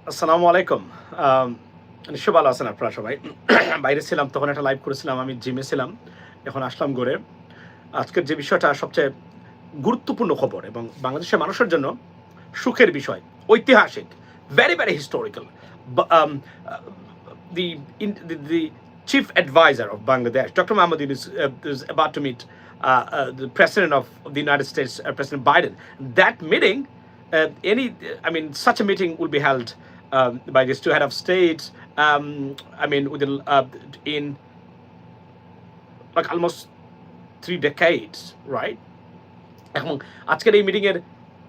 আসসালামু আলাইকুম। নিশ্চয়ই ভালো আছেন আপনারা সবাই। বাইরে ছিলাম, তখন একটা লাইভ করেছিলাম। আমি জিমে ছিলাম। এখন আসলাম ঘরে। আজকের যে বিষয়টা সবচেয়ে গুরুত্বপূর্ণ খবর এবং বাংলাদেশের মানুষের জন্য সুখের বিষয়, ঐতিহাসিক, ভেরি হিস্টোরিক্যাল। বা the the chief advisor of Bangladesh, Dr. Mohammed Yunus, is about to meet the president of the United States, President Biden. That meeting, such a meeting will be held by these two head of states. Within in like almost 3 decades, right? এবং আজকের এই meeting এর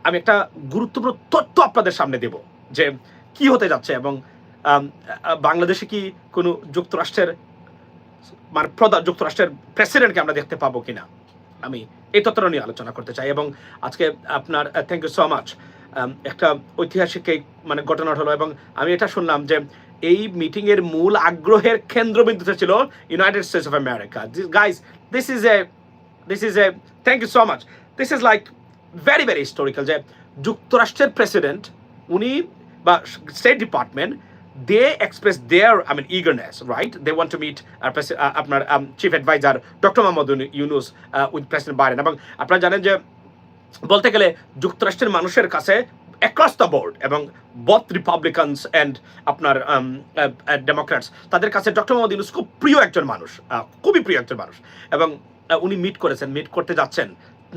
আমি একটা গুরুত্বপূর্ণ তথ্য আপনাদের সামনে দেব যে কি হতে যাচ্ছে এবং বাংলাদেশে কি কোনো যুক্তরাষ্ট্রের যুক্তরাষ্ট্রের প্রেসিডেন্টকে আমরা দেখতে পাবো কিনা, আমি এই তথ্যটা নিয়ে আলোচনা করতে চাই। এবং আজকে আপনার থ্যাংক ইউ সো মাচ, একটা ঐতিহাসিক এই ঘটনা হলো এবং আমি এটা শুনলাম যে এই মিটিং এর মূল আগ্রহের কেন্দ্রবিন্দুতে ছিল United States of America. Guys, this is a thank you so much, this is like very historical যে যুক্তরাষ্ট্রের প্রেসিডেন্ট উনি বা state department, they express their eagerness, right? They want to meet আপনার chief adviser doctor Mohammad Yunus with president Biden. এবং আপনারা জানেন যে বলতে গেলে যুক্তরাষ্ট্রের মানুষের কাছে অ্যাক্রস দ্য বোর্ড এবং বোথ রিপাবলিকানস অ্যান্ড আপনার ডেমোক্র্যাটস, তাদের কাছে ডক্টর মোহাম্মদ ইউনুস খুব প্রিয় একজন মানুষ, খুবই প্রিয় একজন মানুষ। এবং উনি মিট করতে যাচ্ছেন।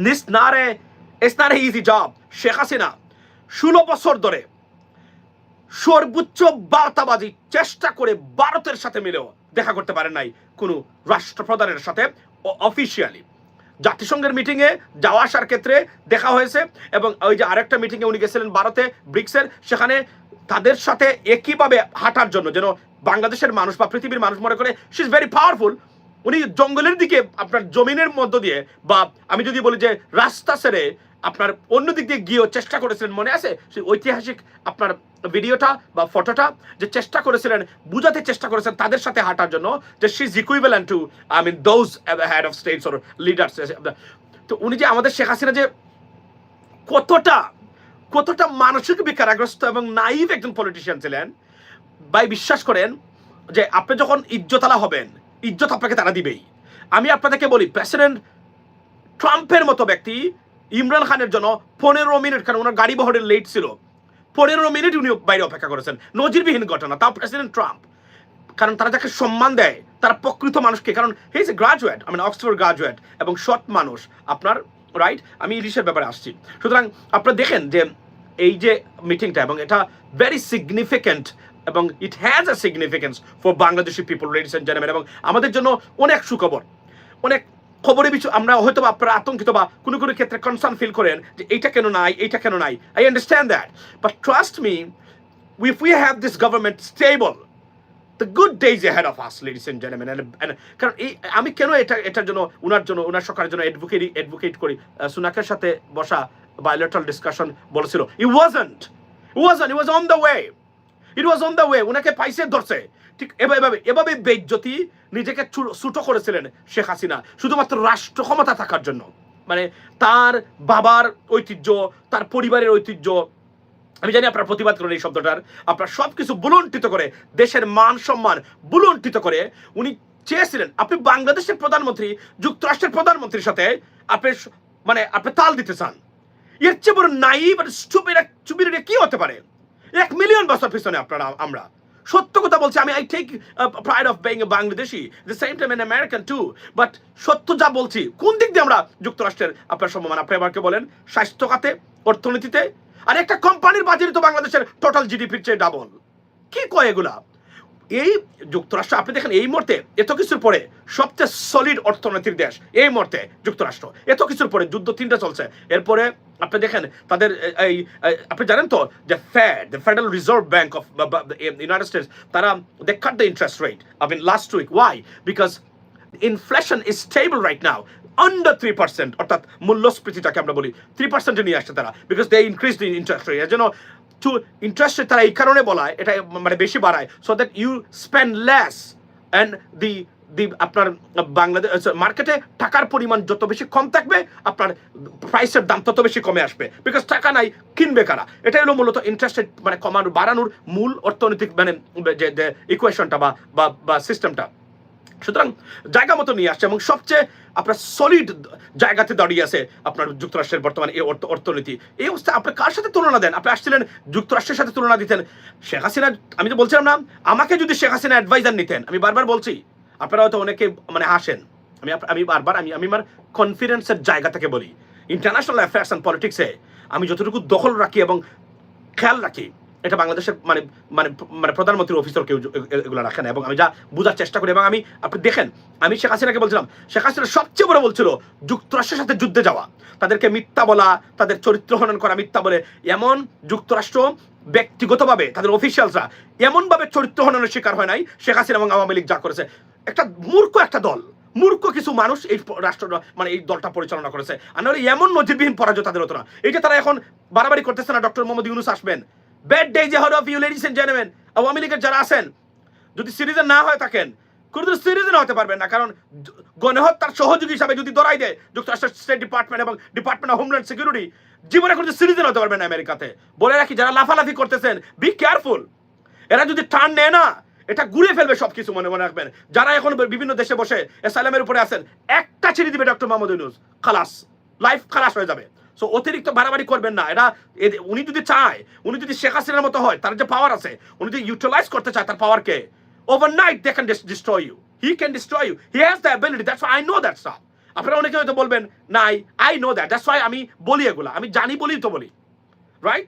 It's not A easy job. Sheikh Hasina 16 বছর ধরে সর্বোচ্চ বার্তাবাজি চেষ্টা করে ভারতের সাথে মিলেও দেখা করতে পারেন নাই কোনো রাষ্ট্রপ্রধানের সাথে অফিসিয়ালি। জাতিসংঘের মিটিংয়ে যাওয়া আসার ক্ষেত্রে দেখা হয়েছে এবং ওই যে আরেকটা মিটিংয়ে উনি গেছিলেন ভারতে, ব্রিক্সের, সেখানে তাদের সাথে একইভাবে হাঁটার জন্য, যেন বাংলাদেশের মানুষ বা পৃথিবীর মানুষ মনে করে শি ইজ ভেরি পাওয়ারফুল। উনি জঙ্গলের দিকে আপনার জমিনের মধ্য দিয়ে, বা আমি যদি বলি যে রাস্তা ছেড়ে আপনার অন্য দিক দিয়ে গিয়েও চেষ্টা করেছিলেন। মনে আছে সেই ঐতিহাসিক আপনার ভিডিওটা বা ফটোটা, যে চেষ্টা করেছিলেন, বুঝাতে চেষ্টা করেছেন তাদের সাথে হাঁটার জন্য যে she is equivalent to those head of states or leaders. তো উনি যে আমাদের শেখ হাসিনা যে কতটা মানসিক বিকারগ্রস্ত এবং নাইভ একজন পলিটিশিয়ান ছিলেন, ভাই বিশ্বাস করেন যে আপনি যখন ইজ্জতওয়ালা হবেন, ইজ্জত আপনাকে তারা দিবেই। আমি আপনাদেরকে বলি, প্রেসিডেন্ট ট্রাম্পের মতো ব্যক্তি ইমরান খানের জন্য 15 মিনিট, কারণ ওনার গাড়ি বহরের লেট ছিল, 15 মিনিট উনি বাইরে অপেক্ষা করেছেন। নজিরবিহীন ঘটনা, তাও প্রেসিডেন্ট ট্রাম্প। কারণ তারা যাকে সম্মান দেয় তারা প্রকৃত মানুষকে, কারণ he is a graduate, Oxford graduate এবং সৎ মানুষ আপনার, রাইট? আমি ইলিশের ব্যাপারে আসছি। সুতরাং আপনারা দেখেন যে এই যে মিটিংটা, এবং এটা ভেরি সিগনিফিক্যান্ট এবং it has a significance for Bangladeshi people, ladies and gentleman. এবং আমাদের জন্য অনেক সুখবর, অনেক খবরের বিষয়। আমরা হয়তো আপনারা আতঙ্কিত বা কোনো ক্ষেত্রে কনসার্ন ফিল করেন যে এইটা কেন নাই, I understand that, but trust me, if we have this government stable, the good days ahead of us, ladies and gentlemen. And কারণ আমি কেন এটার জন্য ওনার সরকারের জন্য অ্যাডভোকেট করি। সুনাকের সাথে বসা বায়োলেটারাল ডিসকাশন বলেছিল, it was on the way, ওনাকে পাইছে ধরছে। ঠিক এভাবে বেইজ্জতি, নিজেকে ছোট করেছিলেন শেখ হাসিনা শুধুমাত্র রাষ্ট্র ক্ষমতা থাকার জন্য। তার বাবার ঐতিহ্য, তার পরিবারের ঐতিহ্য, আমি জানি আপনারা প্রতিবাদ করেন এই শব্দটার, আপনারা সবকিছু বুলন্টিত করে, দেশের মান সম্মান বুলন্টিত করে উনি চেয়েছিলেন আপনি বাংলাদেশের প্রধানমন্ত্রী যুক্তরাষ্ট্রের প্রধানমন্ত্রীর সাথে আপনি তাল দিতে চান। এর চেয়ে বড় নাইভ আর স্টুপিড কি হতে পারে? 1 মিলিয়ন বছর পিছনে আমরা সত্য কথা বলছি। I take pride of being a Bangladeshi, the same time an American too, but সত্য যা বলছি, কোন দিক দিয়ে আমরা যুক্তরাষ্ট্রের আপনার সম্মান, আপনি আমাকে বলেন স্বাস্থ্য খাতে, অর্থনীতিতে, আর একটা কোম্পানির বাজারে তো বাংলাদেশের টোটাল জিডিপির চেয়ে ডাবল। কি কয় এগুলা? এই যুক্তরাষ্ট্র, আপনি দেখেন এই মুহূর্তে এত কিছুর পরে সবচেয়ে সলিড অর্থনীতির দেশ এই মুহূর্তে যুক্তরাষ্ট্র। এত কিছুর পরে যুদ্ধ 3টা চলছে, এরপরে আপনি দেখেন তাদের আপনি জানেন তো যে federal reserve bank of United States, তারা they cut the interest rate last week. Why? Because inflation is stable right now under 3%, অর্থাৎ মূল্যস্ফীতিটাকে আমরা বলি 3% নিয়ে আসছে তারা, because they increase the interest rate. এর জন্য টু ইন্টারেস্ট তারা এই কারণে বলায়, এটা বেশি বাড়ায়, so that you spend less and the আপনার বাংলাদেশ মার্কেটে টাকার পরিমাণ যত বেশি কম থাকবে আপনার প্রাইসের দাম তত বেশি কমে আসবে, বিকজ টাকা নাই, কিনবে কারা। এটাই হলো মূলত ইন্টারেস্ট রেট মানে কমানোর বাড়ানোর মূল অর্থনৈতিক মানে যে ইকুয়েশনটা বা সিস্টেমটা। সুতরাং জায়গা মতো নিয়ে আসছে এবং সবচেয়ে আপনার সলিড জায়গাতে দাঁড়িয়ে আছে আপনার যুক্তরাষ্ট্রের বর্তমানে এই অর্থনীতি। এই অবস্থায় আপনি কার সাথে তুলনা দেন? আপনি আসছিলেন যুক্তরাষ্ট্রের সাথে তুলনা দিতেন। শেখ হাসিনা, আমি তো বলছিলাম না, আমাকে যদি শেখ হাসিনা অ্যাডভাইজার নিতেন, আমি বারবার বলছি, আপনারা হয়তো অনেকে মানে হাসেন, আমি বারবার আমি আমার কনফিডেন্সের জায়গা থেকে বলি, ইন্টারন্যাশনাল অ্যাফেয়ার্স অ্যান্ড পলিটিক্সে আমি যতটুকু দখল রাখি এবং খেয়াল রাখি, এটা বাংলাদেশের মানে মানে মানে প্রধানমন্ত্রীর অফিসার কেউ এগুলো রাখে না। এবং আমি যা বোঝার চেষ্টা করি, এবং আপনি দেখেন, আমি শেখ হাসিনাকে বলছিলাম, শেখ হাসিনা সবচেয়ে বড় বলছিল যুক্তরাষ্ট্রের সাথে যুদ্ধে যাওয়া, তাদেরকে মিথ্যা বলা, তাদের চরিত্র হনন করা, মিথ্যা বলে, এমন যুক্তরাষ্ট্র ব্যক্তিগতভাবে তাদের অফিসিয়ালসরা এমনভাবে চরিত্র হননের শিকার হয় নাই শেখ হাসিনা এবং আওয়ামী লীগ যা করেছে। একটা মূর্খ একটা দল, মূর্খ কিছু মানুষ এই রাষ্ট্র মানে এই দলটা পরিচালনা করেছে। আর নাহলে এমন নজিরবিহীন পরাজয় তাদের হতো না। এই যে তারা এখন বাড়াবাড়ি করতেছে না, ডক্টর মোহাম্মদ ইউনূস আসবেন, bad days ahead of you ladies and gentlemen। Awami লীগের যারা আছেন যদি সিরিজে না হয়ে থাকেন, কোনোদিন সিরিজে না হতে পারবেন না, কারণ গণহত্যার সহযোগী হিসাবে যদি ধরাই দেয় যুক্তরাষ্ট্রের স্টেট ডিপার্টমেন্ট এবং ডিপার্টমেন্ট অফ হোমল্যান্ড সিকিউরিটি, জীবনে কোনো সিরিজে না হতে পারবেন না আমেরিকাতে। বলে রাখি, যারা লাফালাফি করতেছেন, বি কেয়ারফুল, এরা যদি টার্ন নেয় না, এটা ঘুরে ফেলবে সবকিছু, মনে রাখবেন। যারা এখন বিভিন্ন দেশে বসে অ্যাসাইলামের উপরে আছেন, একটা ছিঁড়ে দিবে ডক্টর মোহাম্মদ ইউনূস, খালাস, লাইফ খালাস হয়ে যাবে। সো অতিরিক্ত বাড়াবাড়ি করবেন না। এটা উনি যদি চায়, উনি যদি শেখ হাসিনার মতো হয়, তার যে পাওয়ার আছে, উনি যদি ইউটিলাইজ করতে চায় তার পাওয়ারকে, overnight they can destroy you, he can destroy you, he has the ability, that's why I know that stuff. আপনারা অনেকে হয়তো বলবেন নাই, I know that, that's why আমি বলি এগুলা, আমি জানি বলেই তো বলি, রাইট?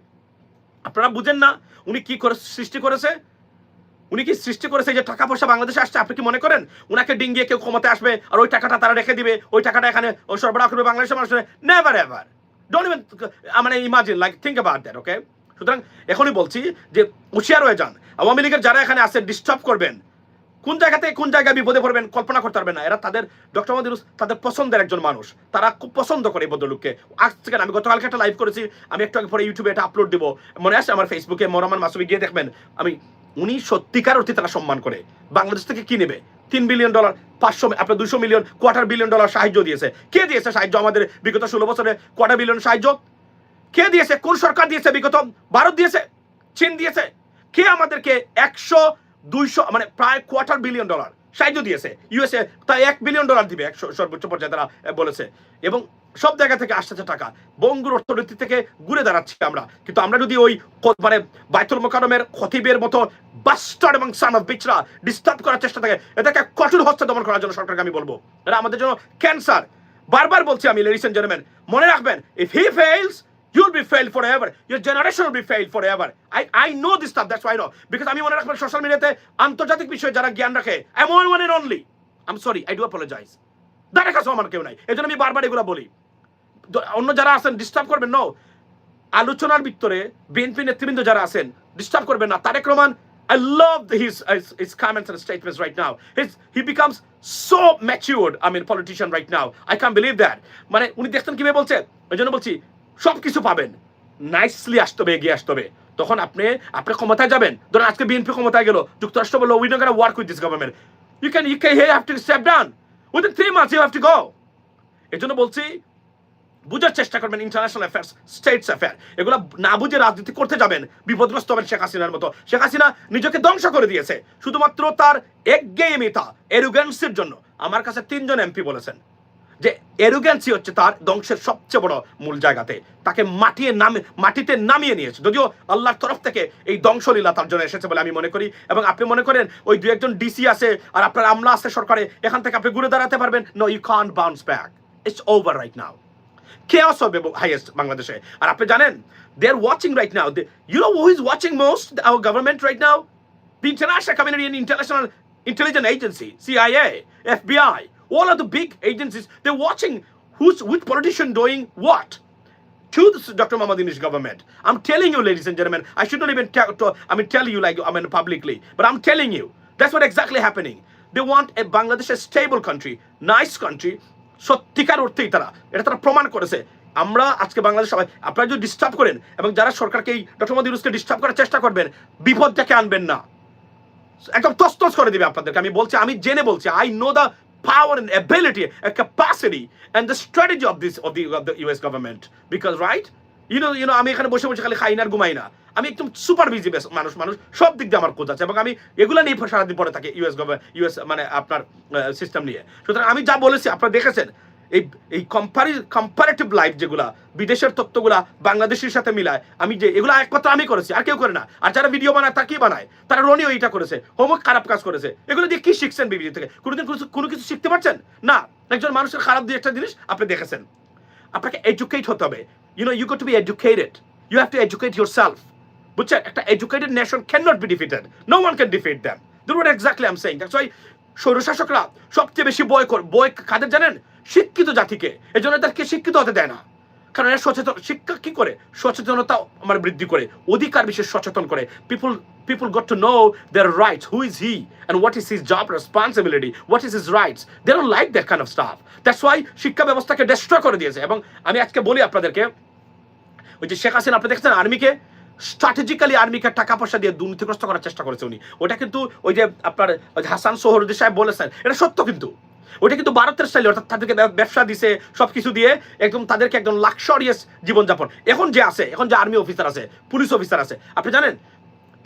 আপনারা বুঝেন না উনি কি করে সৃষ্টি করেছে? উনি কি সৃষ্টি করেছে যে টাকা পয়সা বাংলাদেশে আসছে? আপনি কি মনে করেন উনাকে ডিঙ্গিয়ে কেউ ক্ষমতা আসবে আর ওই টাকাটা তারা রেখে দিবে, ওই টাকাটা এখানে সরবরাহ করবে বাংলাদেশের মানুষের? নেভার এভার, ডোন্ট ইভেন মানে imagine, like think about that, okay? সুতরাং এখনই বলছি যে হুঁশিয়ার হয়ে যান। আওয়ামী লীগের যারা এখানে আছে ডিস্টার্ব করবেন, কোন জায়গাতে কোন জায়গায় বিপদে পড়বেন কল্পনা করতে পারবেন না। এরা তাদের ডক্টর মোহাম্মদ ইউনূস তাদের পছন্দের একজন মানুষ, তারা খুব পছন্দ করে এই ভদ্রলোককে। আজ থেকে আমি গতকালকে একটা লাইভ করেছি, আমি একটু আগে পরে ইউটিউবে এটা আপলোড দিব, মনে আছে আমার ফেসবুকে, মোরামান মাসুমি, গিয়ে দেখবেন। উনি সত্যিকার অর্থে তারা সম্মান করে। বাংলাদেশ থেকে কি নেবে? $3 বিলিয়ন, 500 আপনার 200 মিলিয়ন, $250 বিলিয়ন সাহায্য দিয়েছে। কে দিয়েছে সাহায্য? আমাদের বিগত 16 বছরে $250 বিলিয়ন সাহায্য কে দিয়েছে? কোন সরকার দিয়েছে? বিগত ভারত দিয়েছে, চীন দিয়েছে। কে আমাদেরকে 100, 200 মানে প্রায় $250 বিলিয়ন সাহায্য দিয়েছে? ইউএসএ তাই $1 বিলিয়ন দিবে, সর্বোচ্চ পর্যায়ে তারা বলেছে। এবং সব জায়গা থেকে আসতেছে টাকা, বঙ্গুর অর্থনীতি থেকে ঘুরে দাঁড়াচ্ছি আমরা। কিন্তু আমরা যদি ওই মানে বাইতুল মোকাররমের খতিবের মতো বাস্টার্ড এবং সান অফ বিচরা ডিস্টার্ব করার চেষ্টা থাকে, এটাকে কঠোর হস্তে দমন করার জন্য সরকারকে আমি বলবো, এটা আমাদের জন্য ক্যান্সার। বারবার বলছি আমি, লেডিস এন্ড জেন্টলম্যান, মনে রাখবেন, if he fails, you'll be failed forever, your generation will be failed forever. I know this stuff, that's why I know, because আমি মনে রাখবেন সোশ্যাল মিডিয়াতে আন্তর্জাতিক বিষয়ে যারা জ্ঞান রাখে, I'm one and only, I'm sorry, I do apologize, তার কাছে আমার কেউ নাই, এজন্য আমি বারবার এগুলো বলি। অন্য যারা আছেন ডিস্টার্ব করবেন না, আলোচনার ভিতরে বিএনপি নেতৃবৃন্দ যারা আছেন ডিস্টার্ব করবেন না। Tarique Rahman, I love his comments and statements right now. He becomes so matured, I mean, politician right now. I can't believe that. মানে উনি দেখতেন কিভাবে বলছে, এজন্য বলছি সবকিছু পাবেন, নাইসলি আসতে হবে, এগিয়ে আসতে হবে, তখন আপনি ক্ষমতায় যাবেন। ধরুন আজকে বিএনপি ক্ষমতায় গেল, যুক্তরাষ্ট্র বললো we not gonna work with this government, you have to step down within 3 months, you have to go. এজন্য বলছি বুঝার চেষ্টা করবেন, ইন্টারন্যাশনাল অ্যাফেয়ার্স, স্টেটস অ্যাফেয়ার, এগুলো না বুঝে রাজনীতি করতে যাবেন, বিপদগ্রস্ত হবেন শেখ হাসিনার মতো। শেখ হাসিনা নিজেকে ধ্বংস করে দিয়েছে শুধুমাত্র তার একঘেয়েমিতা, এরোগ্যান্সির জন্য। আমার কাছে 3 জন এমপি বলেছেন যে এরোগ্যান্সি হচ্ছে তার ধ্বংসের সবচেয়ে বড় মূল জায়গাতে, তাকে মাটিতে নামিয়ে নিয়েছে। যদিও আল্লাহর তরফ থেকে এই ধ্বংসলীলা তার জন্য এসেছে বলে আমি মনে করি। এবং আপনি মনে করেন ওই 2-1 ডিসি আছে আর আপনার আমলা আছে সরকারে, এখান থেকে আপনি ঘুরে দাঁড়াতে পারবেন? No, you can't bounce back, it's over right now. Chaos হবে highest বাংলাদেশে। আর আপনি জানেন, they are watching right now. You know who is watching most our government right now? The international community and international intelligence agency, CIA, FBI, all of the big agencies, they're watching which politician doing what to this Dr. Mohammad Yunus government. I'm telling you, ladies and gentlemen, I should not even tell you like publicly, but I'm telling you, that's what exactly happening. They want a Bangladesh, a stable country, nice country. সত্যিকার অর্থেই এটা তারা প্রমাণ করেছে। আমরা আজকে বাংলাদেশ সবাই, আপনারা যদি ডিস্টার্ব করেন এবং যারা সরকারকে এই ডক্টর মোহাম্মদ ইউনূসকে ডিস্টার্ব করার চেষ্টা করবেন, বিপদ থেকে আনবেন না, একদম তছতছ করে দিবে আপনাদেরকে। আমি বলছি, আমি জেনে বলছি, I know the power and ability and capacity and the strategy of the US government, because right, you know আমি এখানে বসে বসে খালি খাই না আর ঘুমাই না, আমি একদম সুপার বিজি মানুষ সব দিক দিয়ে আমার খোঁজ আছে এবং আমি এগুলো নিয়ে সারাদিন পরে থাকি ইউএস মানে আপনার সিস্টেম নিয়ে। সুতরাং আমি যা বলেছি আপনারা দেখেছেন, এই কম্পারেটিভ লাইফ যেগুলা বিদেশের তথ্যগুলা বাংলাদেশের সাথে মিলায়, আমি যে এগুলো একমাত্র আমি করেছি, আর কেউ করে না। আর যারা ভিডিও বানায় তা কি বানায়, তারা রনিও এইটা করেছে, হোমওয়ার্ক খারাপ কাজ করেছে। এগুলো দিয়ে কি শিখছেন বিবিজি থেকে? কোনোদিন কোনো কিছু শিখতে পারছেন না। একজন মানুষের খারাপ দিয়ে একটা জিনিস আপনি দেখেছেন। আপনাকে এডুকেট হতে হবে, you got to be educated, you have to educate yourself, বুঝছেন? একটা educated nation cannot be defeated, no one can defeat them. That's what exactly I'm saying. That's why স্বৈরশাসকরা সবচেয়ে বেশি বয় কাদের জানেন? শিক্ষিত জাতিকে। এজন্য তাদেরকে শিক্ষিত হতে দেয় না, কারণ এরা সচেতন। শিক্ষা কি করে? সচেতনতা আমার বৃদ্ধি করে, অধিকার বিশেষ সচেতন করে। people got to know their rights, who is he and what is his job responsibility, what is his rights. They don't like that kind of stuff. That's why শিক্ষা ব্যবস্থাকে ডেস্ট্রয় করে দিয়েছে। এবং আমি আজকে বলি আপনাদেরকে, ওই যে শেখ হাসিনা, আপনি দেখছেন আর্মিকে স্ট্র্যাটেজিক্যালি আর্মিকে টাকা পয়সা দিয়ে দুর্নীতিগ্রস্ত করার চেষ্টা করেছে উনি। ওটা কিন্তু ওই যে আপনার হাসান সোহরুদ্দি সাহেব বলেছেন, এটা সত্য। কিন্তু ওটা কিন্তু ভারতের স্টাইলে, অর্থাৎ তাদেরকে ব্যবসা দিছে সবকিছু দিয়ে, একদম তাদেরকে একদম লাক্সারিয়াস জীবনযাপন। এখন যে আর্মি অফিসার আছে, পুলিশ অফিসার আছে, আপনি জানেন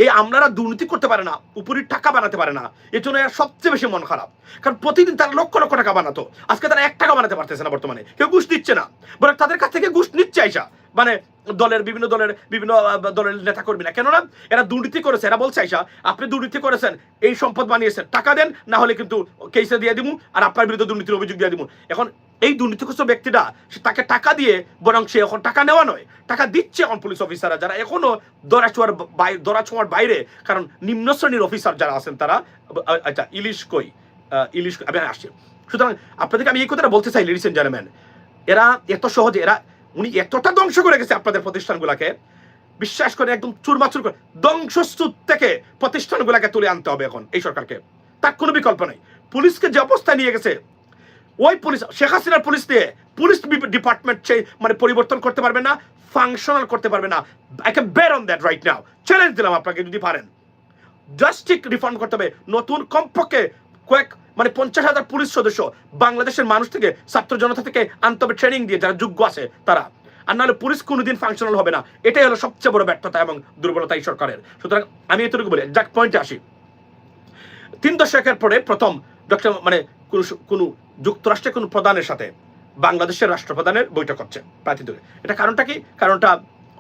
এই আমলারা দুর্নীতি করতে পারে না, উপরের টাকা বানাতে পারে না। এর জন্য এর সবচেয়ে বেশি মন খারাপ, কারণ প্রতিদিন তারা লক্ষ লক্ষ টাকা বানাতো, আজকে তারা 1 টাকা বানাতে পারতেছে না। বর্তমানে কেউ ঘুষ দিচ্ছে না, বরং তাদের কাছ থেকে ঘুষ নিচ্ছে আইসা, মানে বিভিন্ন দলের নেতা কর্মীরা। কেননা এরা দুর্নীতি করেছে, এরা বলছে আইসা আপনি দুর্নীতি করেছেন, এই সম্পদ বানিয়েছেন, টাকা দেন, না হলে কিন্তু কেসে দিয়ে দিব আর আপনার বিরুদ্ধে দুর্নীতির অভিযোগ দিয়ে দিব। এখন এই দুর্নীতিগ্রস্ত ব্যক্তিটা, তাকে টাকা দিয়ে, বরং সে এখন টাকা নেওয়া নয়, টাকা দিচ্ছে এখন পুলিশ অফিসাররা, যারা এখনো দরা ছোঁয়ার বাইরে। কারণ নিম্ন শ্রেণীর অফিসার যারা আছেন তারা, আচ্ছা ইলিশ আমি আসছি। সুতরাং আপনাদেরকে আমি এই কথাটা বলতে চাই, লেডিস এন্ড জেন্টলম্যান, এরা এত সহজে, উনি এতটা ধ্বংস করে গেছে আপনাদের প্রতিষ্ঠানগুলোকে, বিশ্বাস করে একদম চুরমাচুর করে ধ্বংসস্তূপ থেকে প্রতিষ্ঠানগুলোকে তুলে আনতে হবে এখন এই সরকারকে। তার কোনো বিকল্প নেই। পুলিশকে যে অবস্থায় নিয়ে গেছে, ওই পুলিশ, শেখ হাসিনার পুলিশ দিয়ে পুলিশ ডিপার্টমেন্ট মানে পরিবর্তন করতে পারবে না, ফাংশনাল করতে পারবে না। আই ক্যান বের on that right now. Challenge দিলাম আপনাকে, যদি পারেন জাস্টিক রিফর্ম করতে হবে। নতুন কমপক্ষে 50,000 পুলিশ সদস্য বাংলাদেশের মানুষ থেকে, ছাত্র জনতা থেকে আনতে হবে, ট্রেনিং দিয়ে, যারা যোগ্য আছে তারা। আর নাহলে পুলিশ কোনোদিন ফাংশনাল হবে না। এটাই হলো সবচেয়ে বড় ব্যর্থতা এবং দুর্বলতা এই সরকারের। সুতরাং আমি এতটুকু বলি, যাক পয়েন্টে আসি। 3 দশকের পরে প্রথম কোন যুক্তরাষ্ট্রের কোন প্রধানের সাথে বাংলাদেশের রাষ্ট্রপ্রধানের বৈঠক হচ্ছে প্রার্থীদের। এটা কারণটা কি? কারণটা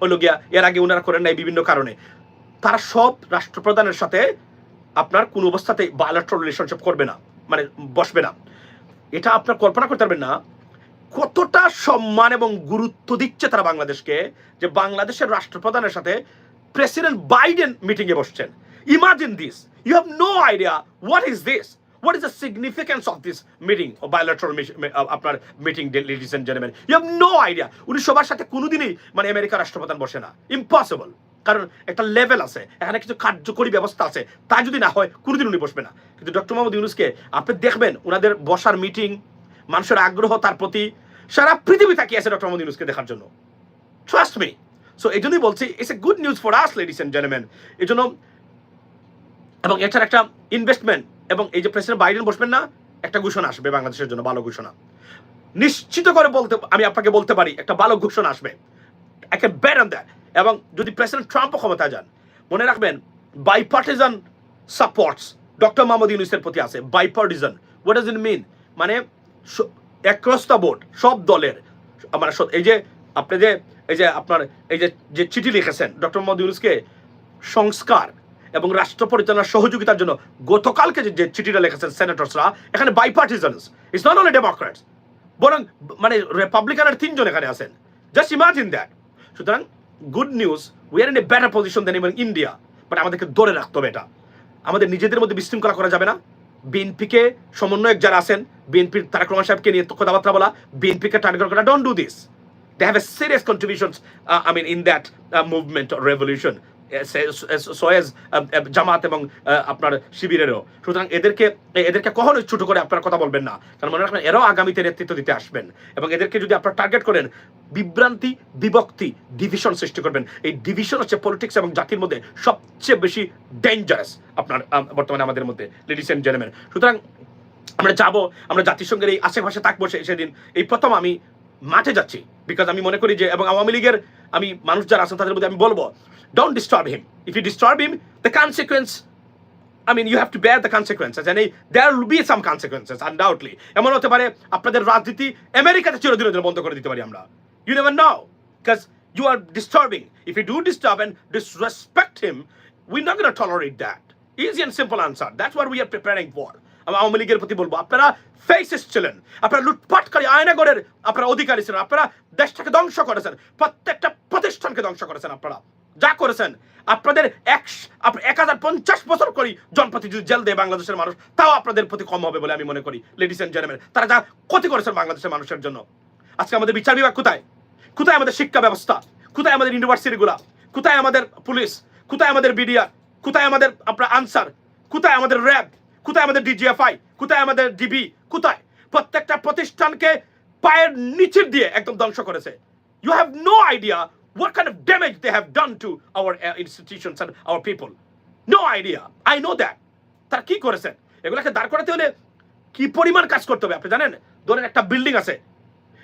হলো গিয়া, এর আগে ওনারা করেন নাই বিভিন্ন কারণে। তারা সব রাষ্ট্রপ্রধানের সাথে আপনার কোন অবস্থাতেই বায়োলেট্রাল রিলেশনশিপ করবে না, মানে বসবে না। এটা আপনার কল্পনা করতে পারবেন না কতটা সম্মান এবং গুরুত্ব দিচ্ছে তারা বাংলাদেশকে, যে বাংলাদেশের রাষ্ট্রপ্রধানের সাথে প্রেসিডেন্ট বাইডেন মিটিং এ বসছেন। Imagine this, you have no idea what is this, what is the significance of this meeting, or bilateral আপনার meeting, ladies and gentlemen, you have no idea। উনি সবার সাথে কোনোদিনই মানে আমেরিকার রাষ্ট্রপ্রধান বসে না, ইম্পসিবল। কারণ একটা লেভেল আছে, এখানে কিছু কার্যকরী ব্যবস্থা আছে, তা যদি না হয় কোনোদিন উনি বসবে না। কিন্তু ডক্টর মোহাম্মদ ইউনূসকে আপনি দেখবেন, ওনাদের বসার মিটিং, মানুষের আগ্রহ তার প্রতি, সারা পৃথিবী তাকিয়ে আছে ডক্টর মোহাম্মদ ইউনূসকে দেখার জন্য, ট্রাস্ট মি। সো এই জন্যই বলছি, it's a good news for us, ladies and gentleman. এই জন্য, এবং এটার একটা ইনভেস্টমেন্ট, এবং এই যে প্রেসিডেন্ট বাইডেন বসবেন না, একটা ঘোষণা আসবে বাংলাদেশের জন্য, ভালো ঘোষণা নিশ্চিত করে আমি আপনাকে বলতে পারি, একটা ভালো ঘোষণা আসবে। I can bet on that। এবং যদি প্রেসিডেন্ট ট্রাম্পও ক্ষমতায় যান, মনে রাখবেন বাইপার্টিজান সাপোর্টস ডক্টর মোহাম্মদ ইউনূসের প্রতি আছে। বাইপার্টিজান, হোয়াট ডাজ ইট মিন? মানে অ্যাক্রস দ্য বোর্ড, সব দলের, মানে এই যে আপনি যে চিঠি লিখেছেন ডক্টর মোহাম্মদ ইউনূসকে সংস্কার এবং রাষ্ট্র পরিচালনার সহযোগিতার জন্য, গতকালকে যে চিঠিটা লিখেছেন সেনেটরসরা, এখানে bipartisans, it's not only Democrats, বরং মানে রিপাবলিকানের 3 জন এখানে আছেন। Just imagine that. সুতরাং good news, we are in a better position then even India. But আমাদেরকে ধরে রাখতে হবে এটা, আমাদের নিজেদের মধ্যে বিশৃঙ্খলা করা যাবে না। বিএনপিকে সমন্বয়ক যারা আছেন, বিএনপির তারেক রহমান সাহেবকে নিয়ে কথাবার্তা বলা, বিএনপিকে টার্গেট করা, don't do this. They have a serious contributions, in that movement or revolution. Sewage জামাত এবং আপনার শিবিরেরও। সুতরাং এদেরকে কখনোই ছোট করে আপনারা কথা বলবেন না, কারণ মনে রাখবেন এরাও আগামীতে নেতৃত্ব দিতে আসবেন, এবং এদেরকে যদি আপনারা টার্গেট করেন বিভ্রান্তি, বিভক্তি, ডিভিশন সৃষ্টি করবেন। এই ডিভিশন হচ্ছে পলিটিক্স এবং জাতির মধ্যে সবচেয়ে বেশি ডেঞ্জারাস আপনার বর্তমানে আমাদের মধ্যে, লেডিস এন্ড জেন্টলম্যান। সুতরাং আমরা যাবো, আমরা জাতিসংঘের এই আশেপাশে থাকবো সেদিন। এই প্রথম আমি মাঠে যাচ্ছি, বিকজ আমি মনে করি যে, এবং আওয়ামী লীগের আমি মানুষ যারা আছেন তাদের মধ্যে আমি বলবো, don't disturb him. If you disturb him, the consequence, I mean, you have to bear the consequences, and there will be some consequences, undoubtedly. এমন হতে পারে আপনাদের রাজনীতি আমেরিকাতে চিরদিনের জন্য বন্ধ করে দিতে পারি আমরা। You never know, because you are disturbing. If you do disturb and disrespect him, we're not going to tolerate that. Easy and simple answer. That's what we are preparing for. আমি আওয়ামী লীগের প্রতি বলবো, আপনারা ফেসিস ছিলেন, আপনারা লুটপাটকারী আয়নাগরের আপনারা অধিকারী ছিলেন, আপনারা দেশটাকে ধ্বংস করেছেন, প্রত্যেকটা প্রতিষ্ঠানকে ধ্বংস করেছেন। আপনারা যা করেছেন, আপনাদের 1050 বছর করে জনপ্রতি যদি জেল দেয় বাংলাদেশের মানুষ, তাও আপনাদের প্রতি কম হবে বলে আমি মনে করি। লেডিস এন্ড জেন্টলম্যান, তারা যা ক্ষতি করেছেন বাংলাদেশের মানুষের জন্য। আজকে আমাদের বিচার বিভাগ কোথায়? কোথায় আমাদের শিক্ষা ব্যবস্থা? কোথায় আমাদের ইউনিভার্সিটিগুলা? কোথায় আমাদের পুলিশ? কোথায় আমাদের বিডিআর? কোথায় আমাদের আপনার আনসার? কোথায় আমাদের র্যাব? কোথায় আমাদের ডিজিএফআই? কোথায় আমাদের ডিবি? কোথায়? প্রত্যেকটা প্রতিষ্ঠানকে পায়ের নিচের দিয়ে একদম ধ্বংস করেছে। You have no idea what kind of damage they have done to our institutions and our people. No idea. I know that. তারা কি করেছেন? এগুলাকে দাঁড় করাতে হলে কি পরিমাণ কাজ করতে হবে আপনি জানেন? ধরেন একটা বিল্ডিং আছে,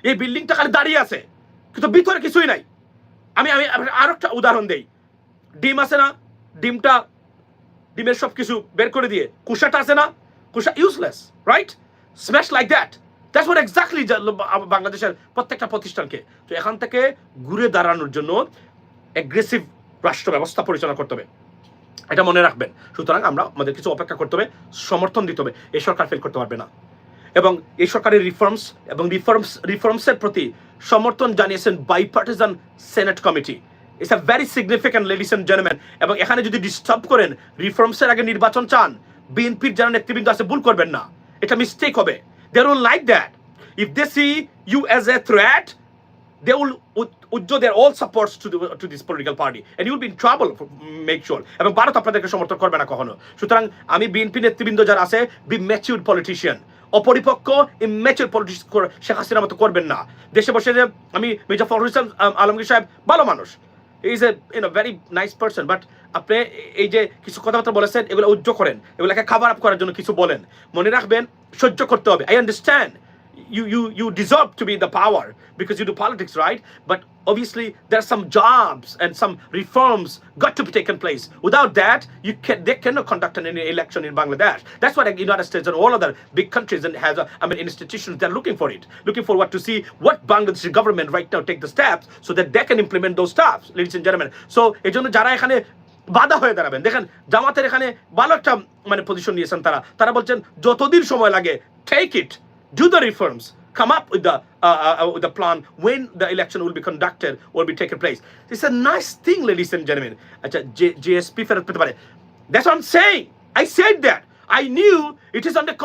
এই বিল্ডিংটা খালি দাঁড়িয়ে আছে, কিন্তু ভিতরে কিছুই নাই। আমি আরো একটা উদাহরণ দেই। ডিম আছে না, ডিমের সব কিছু বের করে দিয়ে কুশাটা আছে না, কুশা useless, right? Smash like that. That's what exactly বাংলাদেশের প্রত্যেকটা প্রতিষ্ঠানকে। তো এখান থেকে ঘুরে দাঁড়ানোর জন্য অ্যাগ্রেসিভ রাষ্ট্র ব্যবস্থা পরিচালনা করতে হবে, এটা মনে রাখবেন। সুতরাং আমাদের কিছু অপেক্ষা করতে হবে, সমর্থন দিতে হবে। এই সরকার ফেল করতে পারবে না, এবং এই সরকারের রিফর্মসের প্রতি সমর্থন জানিয়েছেন bipartisan senate committee. It's a very significant, ladies and gentleman. এবং এখানে যদি ডিস্টার্ব করেন, রিফর্মসের আগে নির্বাচন চান, বিএনপির যারা নেতৃবৃন্দ আছে ভুল করবেন না, এটা মিস্টেক হবে। They don't like that. If they see you as a threat, they will withdraw their all supports to this political party, and you will be in trouble. Make sure. এবং ভারত আপনাদেরকে সমর্থন করবে না কখনো। সুতরাং আমি বিএনপি নেতৃবৃন্দ যারা আছে, বি ম্যাচিউর পলিটিশিয়ান, অপরিপক্ক ইম্যাচিউর পলিটিক্স শেখ হাসিনার মতো করবেন না। দেশে বসে যে আমি মির্জা ফখরুল ইসলাম আলমগীর সাহেব ভালো মানুষ, is a very nice person, but আপনি এই যে কিছু কথাবার্তা বলেছেন, এগুলো উজ্জ করেন, এগুলোকে খাবার আপ করার জন্য কিছু বলেন, মনে রাখবেন সহ্য করতে হবে। I understand you deserve to be in the power because you do politics, right? But obviously there are some jobs and some reforms got to be taken place. Without that, they cannot conduct any election in Bangladesh. That's what the United States and all other big countries and has institutions, they're looking for it, looking forward to see what Bangladesh government right now take the steps so that they can implement those steps, ladies and gentlemen. So ejonno jara ekhane বাধা হয়ে দাঁড়াবেন, দেখেন জামাতের এখানে ভালো একটা position নিয়েছেন তারা বলছেন যতদিন সময় লাগে, take it, do the reforms, come up with the plan when the election will be conducted or be taken place. It's a nice thing, ladies and gentlemen. আচ্ছা, JSP ফেরত পেতে পারে, that's what I'm saying. I said that. I knew it is under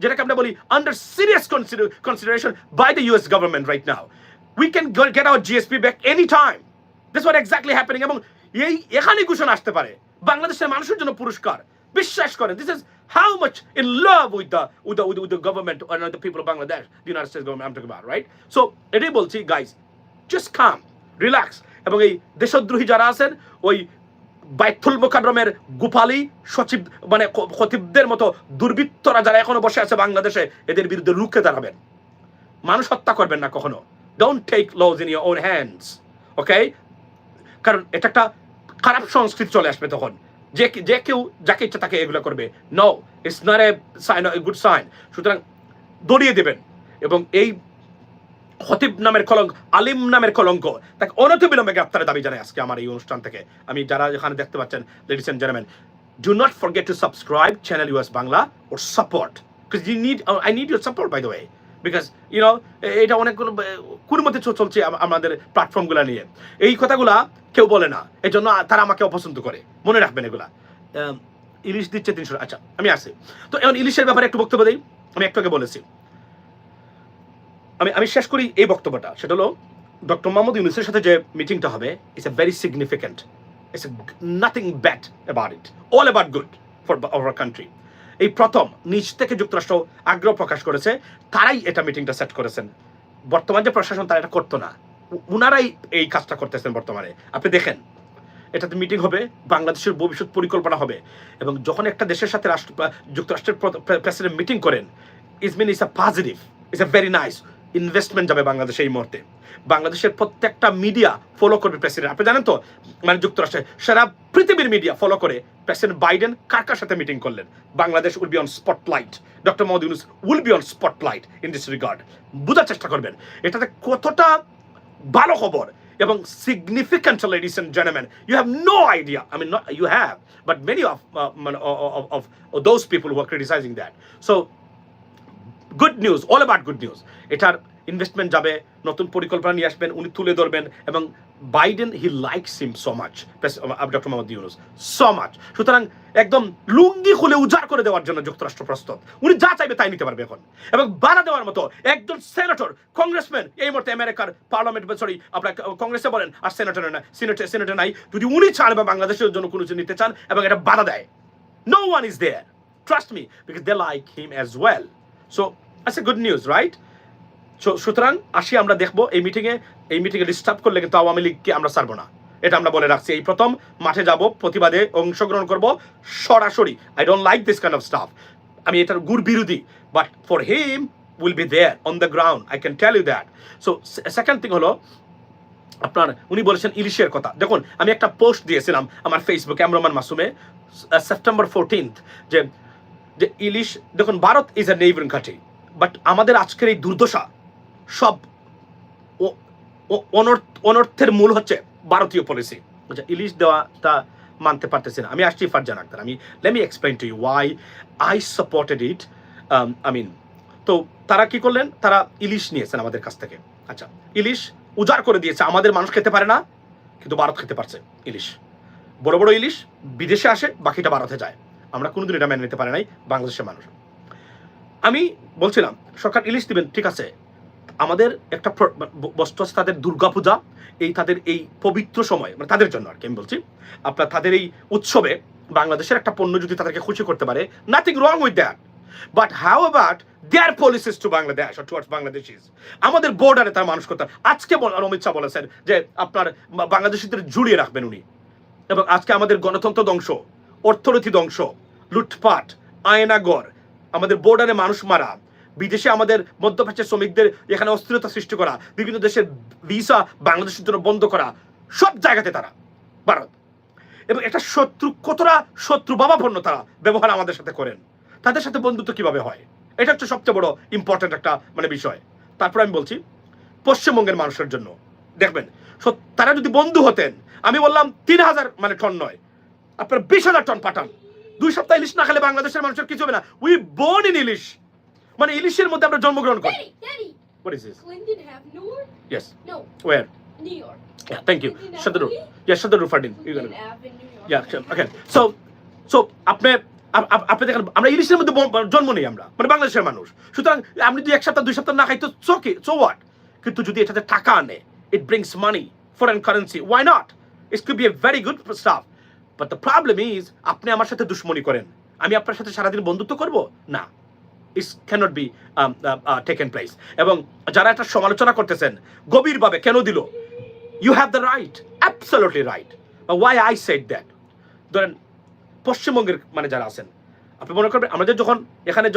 যেটাকে আমরা বলি under serious consideration by the US government right now. We can get our GSP back anytime. That's what exactly happening. এবং এখানে ঘোষণা আসতে পারে বাংলাদেশের মানুষের জন্য পুরস্কার। বিশ্বাস করেন, this is how much in love with the government and the people of Bangladesh, the United States government I'm talking about, right? So এটাই বলছি, guys, just calm, relax. এবং এই দেশদ্রোহী যারা আছেন, ওই বাইতুল মুকাররমের গোপালী সচিব খতিবদের মতো দুর্বৃত্তরা যারা এখনো বসে আছে বাংলাদেশে, এদের বিরুদ্ধে রুখে দাঁড়াবেন। মানুষ হত্যা করবেন না কখনো। Don't take laws in your own hands, okay? কারণ এটা একটা খারাপ সংস্কৃতি চলে আসবে তখন, যে কেউ যাকে ইচ্ছা তাকে এগুলো করবে। No, it's not a sign, a good sign. সুতরাং দড়িয়ে দেবেন, এবং এই খতিব নামের কলঙ্ক, আলিম নামের কলঙ্ক, তাকে অনতিবিলম্বে গ্রেপ্তারের দাবি জানাই আজকে আমার এই অনুষ্ঠান থেকে। আমি যারা এখানে দেখতে পাচ্ছেন, ladies and gentleman, do not forget to subscribe channel US Bangla or support, because I need your support, by the way, because এটা অনেকগুলো কুড়িমতে চলছে আমাদের প্ল্যাটফর্মগুলো নিয়ে। এই কথাগুলা কেউ বলে না, এই জন্য তারা আমাকে অপছন্দ করে, মনে রাখবেন এগুলা। ইলিশ দিচ্ছে 300। আচ্ছা, আমি আসি তো। এখন ইলিশের ব্যাপারে একটু বক্তব্য দিই। আমি একটু আগে বলেছি, আমি শেষ করি এই বক্তব্যটা। সেটা হলো ডক্টর মোহাম্মদ ইউনূসের সাথে যে মিটিংটা হবে, it's a very significant it's nothing bad about it, all about good for our country. এই প্রথম নিজ থেকে যুক্তরাষ্ট্র আগ্রহ প্রকাশ করেছে, তারাই এটা মিটিংটা সেট করেছেন। বর্তমান যে প্রশাসন তারা এটা করতো না, উনারাই এই কাজটা করতেছেন বর্তমানে। আপনি দেখেন এটাতে মিটিং হবে, বাংলাদেশের ভবিষ্যৎ পরিকল্পনা হবে, এবং যখন একটা দেশের সাথে যুক্তরাষ্ট্রের প্রেসিডেন্ট মিটিং করেন, it's mean it's a positive, it's a very nice investment যাবে বাংলাদেশে। এই মুহূর্তে বাংলাদেশের প্রত্যেকটা মিডিয়া ফলো করবে প্রেসিডেন্ট। আপনি জানেন তো, মানে যুক্তরাষ্ট্রে সারা পৃথিবীর মিডিয়া ফলো করে প্রেসিডেন্ট বাইডেন কার কার সাথে মিটিং করলেন। Bangladesh will be on spotlight, doctor Mohammad Yunus will be on spotlight in this regard. বোঝার চেষ্টা করবেন এটাতে কতটা ভালো খবর এবং significant, ladies and gentlemen. You have no idea. I mean, not you have, but many of those people who are criticizing that. So, good news, all about good news. এটার investment যাবে, নতুন পরিকল্পনা নিয়ে আসবেন, উনি তুলে ধরবেন, এবং Biden he likes him so much, doctor Mohammad Yunus so much. সুতরাং একদম লুঙ্গি খুলে উজাড় করে দেওয়ার জন্য যুক্তরাষ্ট্র প্রস্তুত। উনি যা চাইবে তাই নিতে পারবে এখন, এবং বাধা দেওয়ার মতো একজন সেনেটর, কংগ্রেসম্যান এই মুহূর্তে আমেরিকার পার্লামেন্ট, সরি আপনার কংগ্রেসে বলেন, আর সেনেটর না, সেনেটর নাই, যদি উনি চান বা বাংলাদেশের জন্য কোনো কিছু নিতে চান এবং এটা বাধা দেয়, no one is there, trust me, because they like him as well. So that's a good news, right? সুতরাং আসি আমরা দেখবো এই মিটিংয়ে ডিস্টার্ব করলে কিন্তু আওয়ামী লীগকে আমরা ছাড়বো না, এটা আমরা বলে রাখছি। এই প্রথম মাঠে যাব, প্রতিবাদে অংশগ্রহণ করব সরাসরি। I don't like this kind of stuff, আমি এটার গুড় বিরোধী, but for him will be there on the ground, I can tell you that. So second thing হলো আপনার, উনি বলেছেন ইলিশের কথা। দেখুন, আমি একটা পোস্ট দিয়েছিলাম আমার ফেসবুকে, এমরমান মাসুমে, সেপ্টেম্বর 14, যে ইলিশ, দেখুন Bharat is a neighbouring country, but আমাদের আজকের এই দুর্দশা সব অনর্থের মূল হচ্ছে ভারতীয় পলিসি। ইলিশ দেওয়াটা মানতে পারতেছি না। আমি আসছি Farzan Akhtar, let me explain to you why I supported it. তো তারা কি করলেন, তারা ইলিশ নিয়েছেন আমাদের কাছ থেকে। আচ্ছা, ইলিশ উজাড় করে দিয়েছে, আমাদের মানুষ খেতে পারে না, কিন্তু ভারত খেতে পারছে ইলিশ। বড় বড় ইলিশ বিদেশে আসে, বাকিটা ভারতে যায়। আমরা কোনোদিন এটা মেনে নিতে পারি নাই বাংলাদেশের মানুষ। আমি বলছিলাম সরকার ইলিশ দিবেন, ঠিক আছে, আমাদের একটা বস্তু আছে, তাদের দুর্গাপূজা, তাদের এই পবিত্র সময়, মানে তাদের জন্য আর কি আমি বলছি, আপনার তাদের এই উৎসবে বাংলাদেশের একটা পণ্য যদি তাদেরকে খুশি করতে পারে, nothing wrong with that, but how about their policies to Bangladesh or towards Bangladeshis? আমাদের বর্ডারে তার মানুষ করতে, আজকে অমিত শাহ বলেছেন যে আপনার বাংলাদেশিদের জুড়িয়ে রাখবেন উনি, এবং আজকে আমাদের গণতন্ত্র ধ্বংস, অর্থনীতি ধ্বংস, লুটপাট, আয়নাগর, আমাদের বর্ডারে মানুষ মারা, বিদেশে আমাদের মধ্যপ্রাচ্যের শ্রমিকদের এখানে অস্থিরতা সৃষ্টি করা, বিভিন্ন দেশের ভিসা বাংলাদেশের জন্য বন্ধ করা, সব জায়গাতে তারা ভারত, এবং একটা শত্রু, কতটা শত্রু ভাবাপন্ন তারা ব্যবহার আমাদের সাথে করেন, তাদের সাথে বন্ধুত্ব কিভাবে হয়, এটা হচ্ছে সবচেয়ে বড় ইম্পর্টেন্ট একটা বিষয়। তারপর আমি বলছি পশ্চিমবঙ্গের মানুষের জন্য দেখবেন, তারা যদি বন্ধু হতেন, আমি বললাম 3000 টন নয়, আপনার 20,000 টন পাঠান। 2 সপ্তাহ ইলিশ না খেলে বাংলাদেশের মানুষের কিছু হবে না। উই বোর্ন ইন ইলিশ, ইলিশের মধ্যে আমরা জন্মগ্রহণ করি। What is this? Clinton have Newark? Yes. No. Where? New York. Yeah, thank you. Shut the door. Yeah, shut the door, Ferdin. You're Clinton gonna. Ave in New York. Yeah, sure. Okay. So আপনি দেখেন, আমরা ইলিশের মধ্যে জন্ম নেই আমরা, বাংলাদেশের মানুষ। সুতরাং আপনি যদি 1 সপ্তাহ 2 সপ্তাহ না খাই তো so what? কিন্তু যদি এটাতে টাকা আনে, it brings money, foreign currency, why not? It could be a very good stuff. But the problem is, আপনি আমার সাথে দুশ্মনী করেন, আমি আপনার সাথে সারাদিন বন্ধুত্ব করব না। It cannot be taken place. এবং যারা এটা সমালোচনা করতেছেন গভীরভাবে, কেন দিল? You have the right, absolutely right. But why I said that? ধরেন পশ্চিমবঙ্গের যারা আছেন, আপনি মনে করবেন আমাদের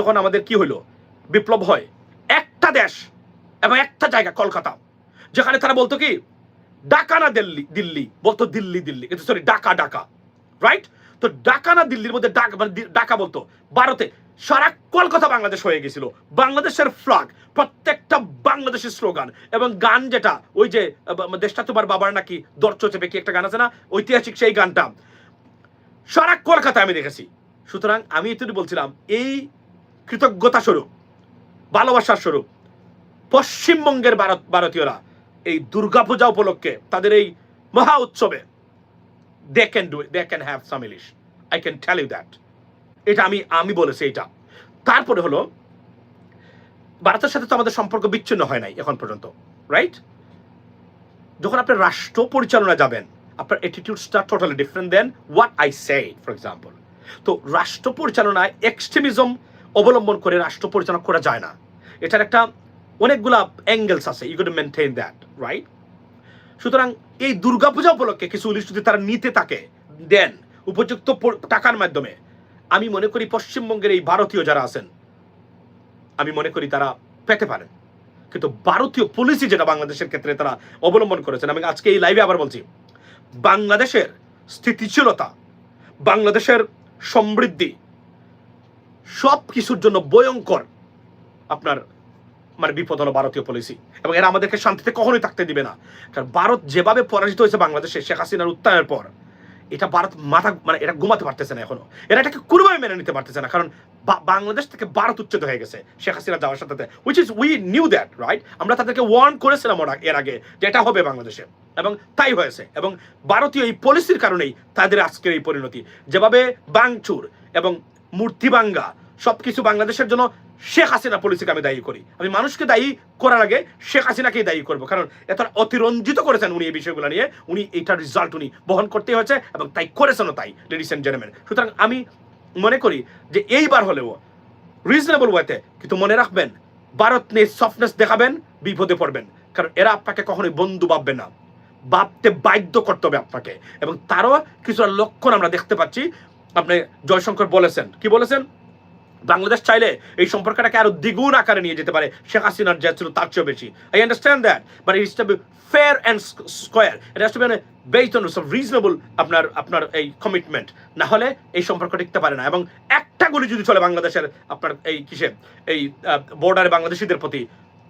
যখন আমাদের কি হইলো, বিপ্লব হয়, একটা দেশ এবং একটা জায়গা কলকাতা, যেখানে তারা বলতো কি ঢাকা না দিল্লি, বলতো দিল্লি, কিন্তু সরি ঢাকা, রাইট? তো ঢাকা না দিল্লির মধ্যে ঢাকা বলতো। ভারতে সারা কলকাতা বাংলাদেশ হয়ে গেছিল, বাংলাদেশের ফ্ল্যাগ, প্রত্যেকটা বাংলাদেশের স্লোগান এবং গান, যেটা ওই যে দেশটা তোমার বাবার নাকি দরচো চেপে কি একটা গান আছে না, ঐতিহাসিক সেই গানটা সারা কলকাতা আমি দেখেছি। সুতরাং আমি এটুকু বলছিলাম, এই কৃতজ্ঞতা স্বরূপ, ভালোবাসার স্বরূপ পশ্চিমবঙ্গের ভারতীয়রা এই দুর্গাপূজা উপলক্ষে তাদের এই মহা উৎসবে they can have some Ilish. I can tell you that. এটা আমি বলেছি এটা। তারপরে হলো ভারতের সাথে তো আমাদের সম্পর্ক বিচ্ছিন্ন হয় নাই এখন পর্যন্ত, রাইট? যখন আপনি রাষ্ট্র পরিচালনা যাবেন, আপনার অ্যাটিটিউডসটা totally different then what I say for example. তো রাষ্ট্র পরিচালনায় এক্সট্রিমিজম অবলম্বন করে রাষ্ট্র পরিচালনা করা যায় না। এটার একটা অনেকগুলা অ্যাঙ্গেলস আছে, you got to maintain that, right? সুতরাং এই দুর্গাপূজা উপলক্ষে কিছু উলিশ যদি তারা নিতে থাকে দেন উপযুক্ত টাকার মাধ্যমে, আমি মনে করি পশ্চিমবঙ্গের এই ভারতীয় যারা আছেন আমি মনে করি তারা পেতে পারেন। কিন্তু ভারতীয় পলিসি যেটা বাংলাদেশের ক্ষেত্রে তারা অবলম্বন করেছেন, আমি আজকে এই লাইভে আবার বলছি, বাংলাদেশের স্থিতিশীলতা, বাংলাদেশের সমৃদ্ধি সব কিছুর জন্য ভয়ঙ্কর আপনার মানে বিপদ হলো ভারতীয় পলিসি, এবং এরা আমাদেরকে শান্তিতে কখনোই থাকতে দিবে না। কারণ ভারত যেভাবে পরাজিত হয়েছে বাংলাদেশে শেখ হাসিনার উত্থানের পর, এটা ভারত মাথা মানে এটা ঘুমাতে পারতেছে না এখনো, এরা এটাকে কোনোভাবে মেনে নিতে পারতেছে না। কারণ বাংলাদেশ থেকে ভারত উচ্ছেদ হয়ে গেছে শেখ হাসিনা যাওয়ার সাথে, which is we knew that, right? আমরা তাদেরকে ওয়ার্ন করেছিলাম এর আগে যে এটা হবে বাংলাদেশে, এবং তাই হয়েছে। এবং ভারতীয় এই পলিসির কারণেই তাদের আজকের এই পরিণতি, যেভাবে বাংচুর এবং মূর্তি ভাঙ্গা সবকিছু বাংলাদেশের জন্য শেখ হাসিনা পলিসিকে আমি দায়ী করি। আমি মানুষকে দায়ী করার আগে শেখ হাসিনাকেই দায়ী করবো, কারণ এত অতিরঞ্জিত করেছেন উনি এই বিষয়গুলো নিয়ে, উনি এইটার রিজাল্ট উনি বহন করতে হয়েছে এবং তাই করেছেনও, তাই লেডিস এন্ড জেন্টলম্যান। সুতরাং আমি মনে করি যে এইবার হলেও রিজনেবল ওয়েতে, কিন্তু মনে রাখবেন ভারত নিয়ে সফটনেস দেখাবেন, বিপদে পড়বেন। কারণ এরা আপনাকে কখনোই বন্ধু ভাববে না, ভাবতে বাধ্য করতে হবে আপনাকে। এবং তারও কিছুটা লক্ষণ আমরা দেখতে পাচ্ছি। আপনি জয়শঙ্কর বলেছেন, কি বলেছেন? বাংলাদেশ চাইলে এই সম্পর্কটাকে আরো দ্বিগুণ আকারে নিয়ে যেতে পারে, শেখ হাসিনার যা ছিল তার চেয়েও বেশি। I understand that, but it is to be fair and square, it has to be based on some reasonable আপনার এই কমিটমেন্ট, না হলে এই সম্পর্ক টিকতে পারে না। এবং একটা গুলি যদি চলে বাংলাদেশের আপনার এই কিসে এই বর্ডারে বাংলাদেশিদের প্রতি,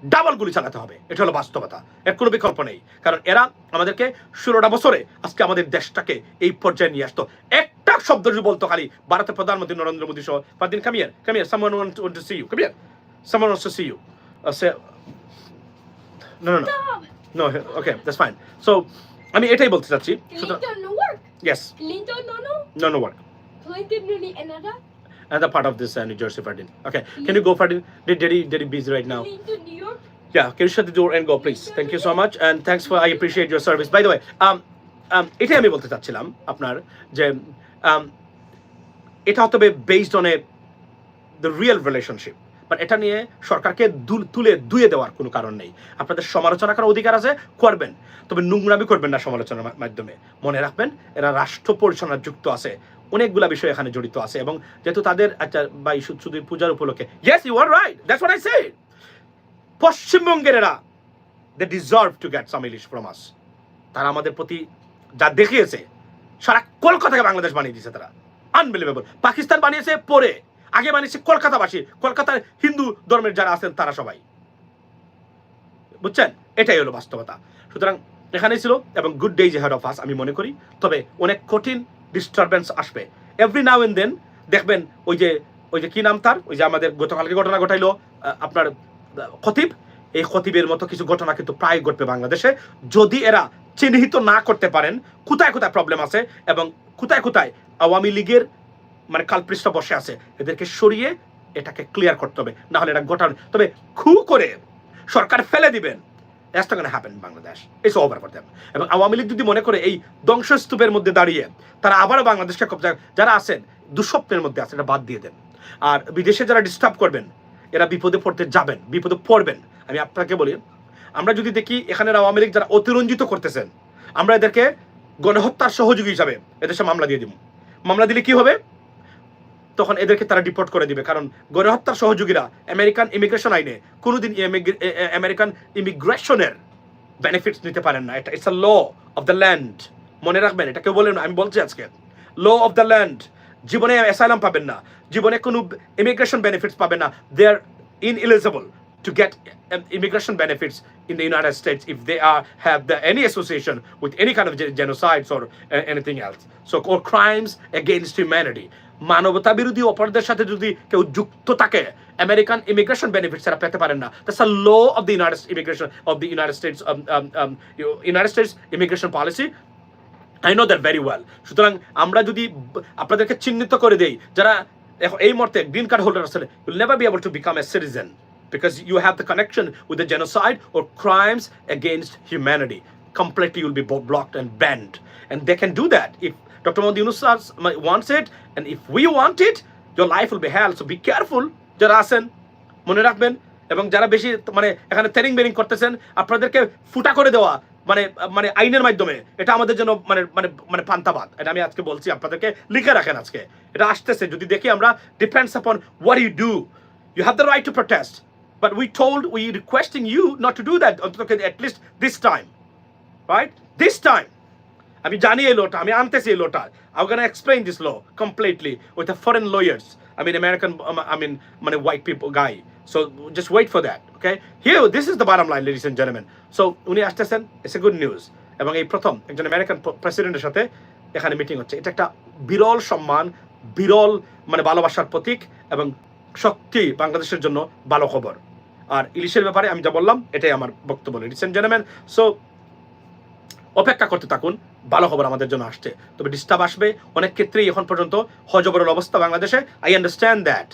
ডাবল গুলি চালাতে হবে, এটা হলো বাস্তবতা, এর কোনো বিকল্প নেই। কারণ এরা আমাদেরকে 16টা বছরে আজকে আমাদের দেশটাকে এই পর্যায়ে নিয়ে আসতো। একটা শব্দ যদি বলতো খালি ভারতের প্রধানমন্ত্রী নরেন্দ্র মোদী সহ, Fardeen, come here, someone wants to see you, come here, someone wants to see you. Say, no, okay, that's fine. So আমি এটাই বলতে চাচ্ছি। Clinton no work. Yes. Clinton No work. Clinton really Another part of this New Jersey, Fardeen. Okay, can you go, Fardeen? Did he busy right now? Clinton New York. Yeah, can you shut the door and go, please? Thank you so much, and thanks for, I appreciate your service. By the way, এটাই আমি বলতে চাচ্ছিলাম আপনার যে এটা হতে হবে based on the real relationship, but এটা নিয়ে সরকারকে তুলে ধুয়ে দেওয়ার কোনো কারণ নেই। আপনাদের সমালোচনা করার অধিকার আছে, করবেন, তবে নোংরামি করবেন না সমালোচনার মাধ্যমে। মনে রাখবেন এরা রাষ্ট্র পরিচালনায় যুক্ত আছে, অনেকগুলা বিষয় এখানে জড়িত আছে। এবং যেহেতু তাদের আচ্ছা ভাই শুধু পূজার উপলক্ষে, yes you are right, that's what I said, পশ্চিমবঙ্গের এরা they deserve to get some ilish from us. তারা আমাদের প্রতি যা দেখিয়েছে, সারা কলকাতাকে বাংলাদেশ বানিয়ে দিয়েছে তারা, আনবিলিভেবল। পাকিস্তান বানিয়েছে পরে, আগে বানিয়েছে কলকাতাবাসী, কলকাতার হিন্দু ধর্মের যারা আছেন তারা সবাই, বুঝছেন? এটাই হলো বাস্তবতা। সুতরাং এখানেই ছিল, এবং good days head of us আমি মনে করি। তবে অনেক কঠিন ডিস্টারবেন্স আসবে এভরি নাও এন্ড দেন। দেখবেন ওই যে কি নাম তার, ওই যে আমাদের গতকালকে ঘটনা ঘটাইলো আপনার খতিব, এই খতিবের মতো কিছু ঘটনা কিন্তু প্রায় ঘটবে বাংলাদেশে, যদি এরা চিহ্নিত না করতে পারেন কোথায় কোথায় প্রবলেম আছে এবং কোথায় কোথায় আওয়ামী লীগের মানে কালপৃষ্ঠ বসে আছে, এদেরকে সরিয়ে এটাকে ক্লিয়ার করতে হবে, না হলে এটা ঘটান। তবে খু করে সরকার ফেলে দিবেন, that's not going to happen in Bangladesh. It's over for them. এবং আওয়ামী লীগ যদি মনে করে এই ধ্বংসস্তূপের মধ্যে দাঁড়িয়ে তারা আবারও বাংলাদেশকে কবজা, যারা আছেন দুঃস্বপ্নের মধ্যে আছে, এটা বাদ দিয়ে দেন। আর বিদেশে যারা ডিস্টার্ব করবেন, এরা বিপদে পড়তে যাবেন, বিপদে পড়বেন। আমি আপনাকে বলি, আমরা যদি দেখি এখানের আওয়ামী লীগ যারা অতিরঞ্জিত করতেছেন, আমরা এদেরকে গণহত্যার সহযোগী হিসাবে এদেশে মামলা দিয়ে দিব। মামলা দিলে কি হবে? তখন এদেরকে তারা ডিপোর্ট করে দিবে, কারণ গণহত্যার সহযোগীরা আমেরিকান ইমিগ্রেশন আইনে কোনোদিন আমেরিকান ইমিগ্রেশনের বেনিফিটস নিতে পারেন না। এটা it's a law of the land, মনে রাখবেন। এটা কেউ বলেন, আমি বলছি আজকে ল অফ দ্য ল্যান্ড। জীবনে অ্যাসাইলাম পাবেন না, জীবনে কোনো ইমিগ্রেশন বেনিফিটস পাবেন না। They are ineligible to get immigration benefits in the United States if they have any association with any kind of genocides or anything else, so or crimes against humanity. মানবতা বিরোধী অপরাধের সাথে যদি কেউ যুক্ত থাকে, আমেরিকান ইমিগ্রেশন বেনিফিটস তারা পেতে পারেন না। That's a law of the United States immigration policy. I know that very well. সুতরাং আমরা যদি আপনাদেরকে চিহ্নিত করে দেই যারা এই মুহূর্তে গ্রিন কার্ড হোল্ডার আছে, you will never be able to become a citizen because you have the connection with the genocide or crimes against humanity. Completely you'll be blocked and banned. and they can do that if Dr. Mohammed Yunus wants it, and if we want it, your life will be hell. So be careful যারা আছেন, মনে রাখবেন। এবং যারা বেশি মানে এখানে training Bering করতেছেন, আপনাদেরকে ফুটা করে দেওয়া মানে মানে আইনের মাধ্যমে, এটা আমাদের জন্য মানে মানে মানে পান্তাবাদ। এটা আমি আজকে বলছি, আপনাদেরকে লিখে রাখেন আজকে, এটা আসতেছে। যদি দেখি আমরা, depends upon what you do, you have the right to protest, but we requesting you not to do that, অন্তত at least this time, right? This time আমি জানি এই লটা, আমি আনতেছি এই লটা। I'm gonna explain this law completely with the foreign lawyers. I mean American, মানে white people guy. So just wait for that, okay? Here, this is the bottom line, ladies and gentlemen. So উনি আসতেছেন, it's a good news. এবং এই প্রথম একজন American প্রেসিডেন্টের সাথে এখানে মিটিং হচ্ছে। এটা একটা বিরল সম্মান, বিরল মানে ভালোবাসার প্রতীক, এবং সত্যি বাংলাদেশের জন্য ভালো খবর। আর ইলিশের ব্যাপারে আমি যা বললাম, এটাই আমার বক্তব্য, ladies and gentlemen. So অপেক্ষা করতে থাকুন, ভালো খবর আমাদের জন্য আসছে। তবে ডিস্টার্ব আসবে অনেক ক্ষেত্রেই এখন পর্যন্ত, হজবরল অবস্থা বাংলাদেশে, আই আন্ডারস্ট্যান্ড দ্যাট।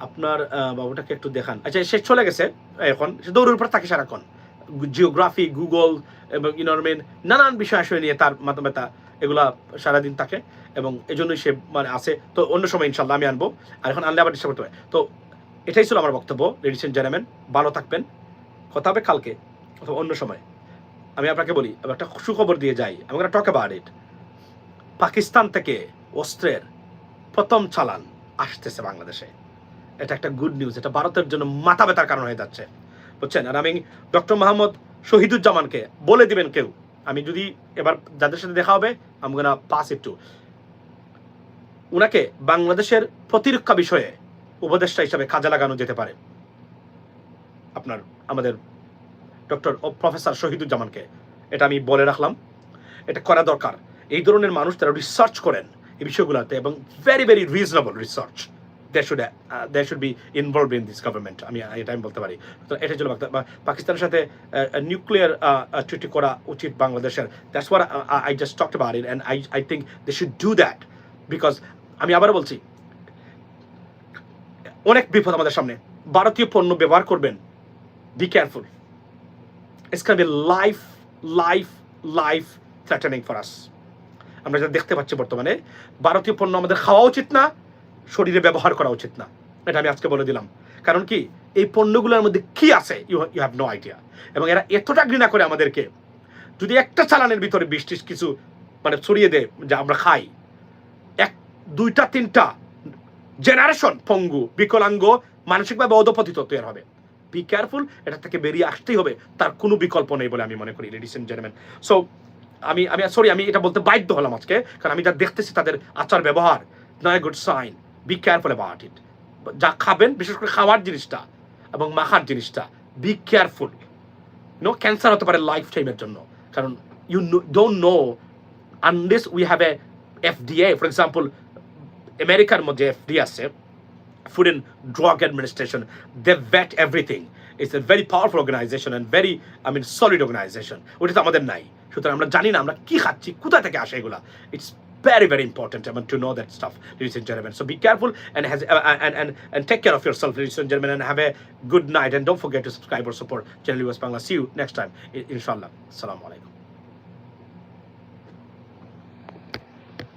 আপনার বাবুটাকে একটু দেখান। আচ্ছা, সে চলে গেছে, এখন সে দৌড়ের উপর থাকে সারাক্ষণ, জিওগ্রাফি, গুগল এবং নানান বিষয় নিয়ে তার মাথা এগুলা সারাদিন থাকে, এবং এই জন্যই সে মানে আছে। তো অন্য সময় ইনশাল্লাহ আমি আনবো, আর এখন আনলে আবার ডিস্টার্ব করতে হয়। তো এটাই ছিল আমার বক্তব্য, লেডিস এন্ড জেন্টলম্যান। ভালো থাকবেন, কথা হবে কালকে অথবা অন্য সময়। আমি আপনাকে বলি, একটা সুখবর দিয়ে যাই, আমি টক অ্যাবাউট ইট। পাকিস্তান থেকে অস্ত্রের প্রথম চালান আসতেছে বাংলাদেশে। এটা একটা গুড নিউজ, এটা ভারতের জন্য মাথা ব্যথার কারণ হয়ে যাচ্ছে, বুঝছেন? আর আমি ডক্টর মোহাম্মদ শহীদুজ্জামানকে বলে দিবেন কেউ, আমি যদি এবার যাদের সাথে দেখা হবে, আমি গোনা পাস ইট টু, উনাকে বাংলাদেশের প্রতিরক্ষা বিষয়ে উপদেষ্টা হিসাবে কাজে লাগানো যেতে পারে। আপনার আমাদের ডক্টর প্রফেসর শহীদুজ্জামানকে, এটা আমি বলে রাখলাম, এটা করা দরকার। এই ধরনের মানুষ তারা রিসার্চ করেন এই বিষয়গুলোতে, এবং very very reasonable research, they should be involved in this government, আমি এটা আমি বলতে পারি। তো এটার জন্য পাকিস্তানের সাথে নিউক্লিয়ার ট্রিটি করা উচিত বাংলাদেশের। That's what I just talked about it, and I think they should do that, because আমি আবারও বলছি, অনেক বিপদ আমাদের সামনে। ভারতীয় পণ্য ব্যবহার করবেন, be careful, it's going to be life threatening for us. আমরা যা দেখতে পাচ্ছি বর্তমানে, ভারতীয় পণ্য আমাদের খাওয়া উচিত না, শরীরে ব্যবহার করা উচিত না, এটা আমি আজকে বলে দিলাম। কারণ কি, এই পণ্যগুলোর মধ্যে কি আছে, ইউ হ্যাভ নো আইডিয়া। এবং এরা এতটা ঘৃণা করে আমাদেরকে, যদি একটা চালানের ভিতরে 20 কিছু মানে ছড়িয়ে দেয় যা আমরা খাই, 1, 2, 3টা জেনারেশন পঙ্গু, বিকলাঙ্গ, মানসিকভাবে অধপতিত তৈরি হবে। বি কেয়ারফুল, এটা থেকে বেরিয়ে আসতেই হবে, তার কোনো বিকল্প নেই বলে আমি মনে করি, লেডিস এন্ড জেন্টলম্যান। সো আমি এটা বলতে বাধ্য হলাম আজকে, কারণ আমি যা দেখতেছি তাদের আচার ব্যবহার, not a good sign. Be careful about it. যা খাবেন, বিশেষ করে খাওয়ার জিনিসটা এবং মাখার জিনিসটা, বি কেয়ারফুল। ক্যান্সার হতে পারে লাইফ টাইমের জন্য, কারণ you don't know unless we have a FDA, for example আমেরিকার মধ্যে FDA আছে, Food and Drug Administration, they vet everything. It's a very powerful organization and very, solid organization. ওটা তো আমাদের নাই, সুতরাং আমরা জানি না আমরা কি খাচ্ছি, কোথা থেকে আসে এগুলা। It's very, very important to know that stuff, ladies and gentlemen. So be careful and take care of yourself, ladies and gentlemen, and have a good night. And don't forget to subscribe or support Channel US Bangla. See you next time, inshallah. Assalamu alaikum.